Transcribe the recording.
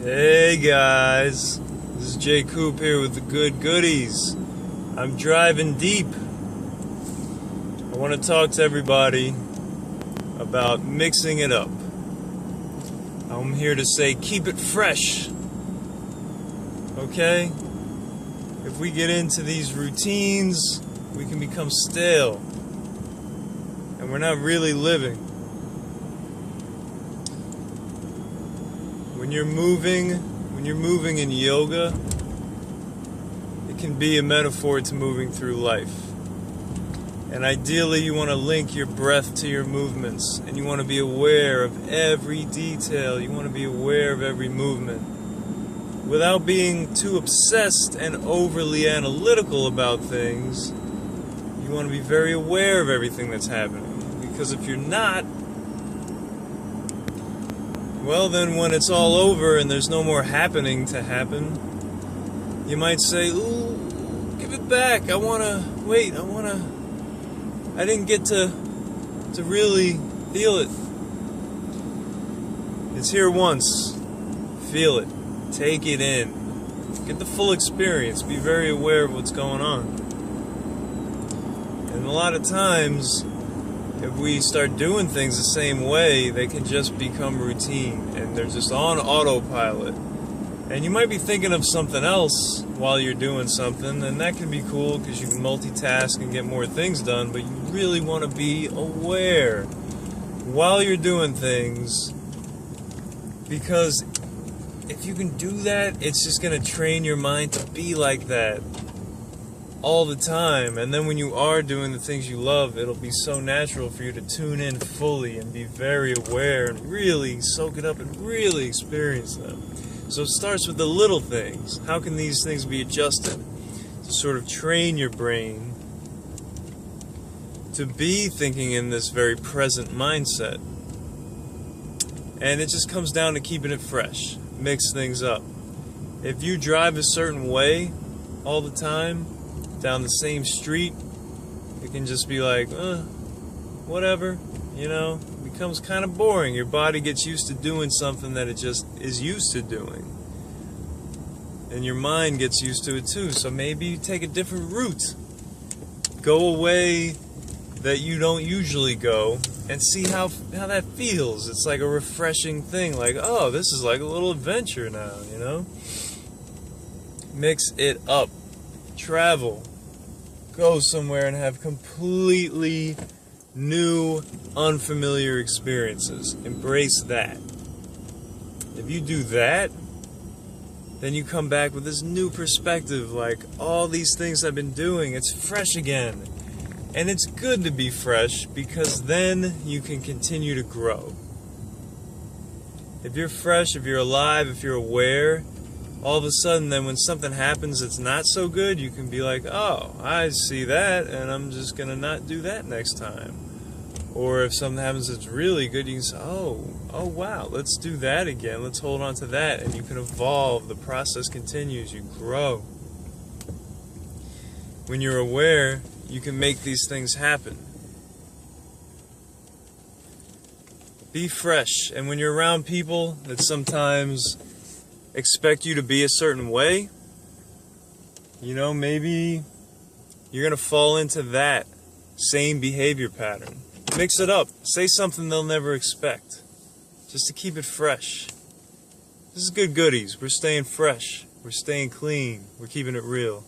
Hey guys, this is Jay Coop here with the Good Goodies. I'm driving deep. I want to talk to everybody about mixing it up. I'm here to say keep it fresh. Okay? If we get into these routines, we can become stale. And we're not really living. When you're moving in yoga, it can be a metaphor to moving through life. And ideally, you want to link your breath to your movements, and you want to be aware of every detail. You want to be aware of every movement. Without being too obsessed and overly analytical about things, you want to be very aware of everything that's happening. Because if you're not, well, then when it's all over and there's no more happening to happen, you might say, ooh, give it back. I didn't get to really feel it. It's here once. Feel it. Take it in. Get the full experience. Be very aware of what's going on. And a lot of times, if we start doing things the same way, they can just become routine and they're just on autopilot. And you might be thinking of something else while you're doing something, and that can be cool because you can multitask and get more things done, but you really want to be aware while you're doing things, because if you can do that, it's just going to train your mind to be like that all the time. And then when you are doing the things you love, it'll be so natural for you to tune in fully and be very aware and really soak it up and really experience them. So it starts with the little things. How can these things be adjusted to sort of train your brain to be thinking in this very present mindset? And it just comes down to keeping it fresh. Mix things up. If you drive a certain way all the time, down the same street, it can just be like, whatever, it becomes kind of boring. Your body gets used to doing something that it just is used to doing. And your mind gets used to it too. So maybe you take a different route. Go a way that you don't usually go and see how that feels. It's like a refreshing thing. Like, oh, this is like a little adventure now, Mix it up. Travel, go somewhere and have completely new, unfamiliar experiences. Embrace that. If you do that, then you come back with this new perspective, like all these things I've been doing, it's fresh again. And it's good to be fresh because then you can continue to grow. If you're fresh, if you're alive, if you're aware, all of a sudden, then when something happens that's not so good, you can be like, oh, I see that, and I'm just going to not do that next time. Or if something happens that's really good, you can say, oh, wow, let's do that again. Let's hold on to that, and you can evolve. The process continues. You grow. When you're aware, you can make these things happen. Be fresh. And when you're around people that sometimes expect you to be a certain way, maybe you're going to fall into that same behavior pattern. Mix it up. Say something they'll never expect, just to keep it fresh. This is Good Goodies. We're staying fresh. We're staying clean. We're keeping it real.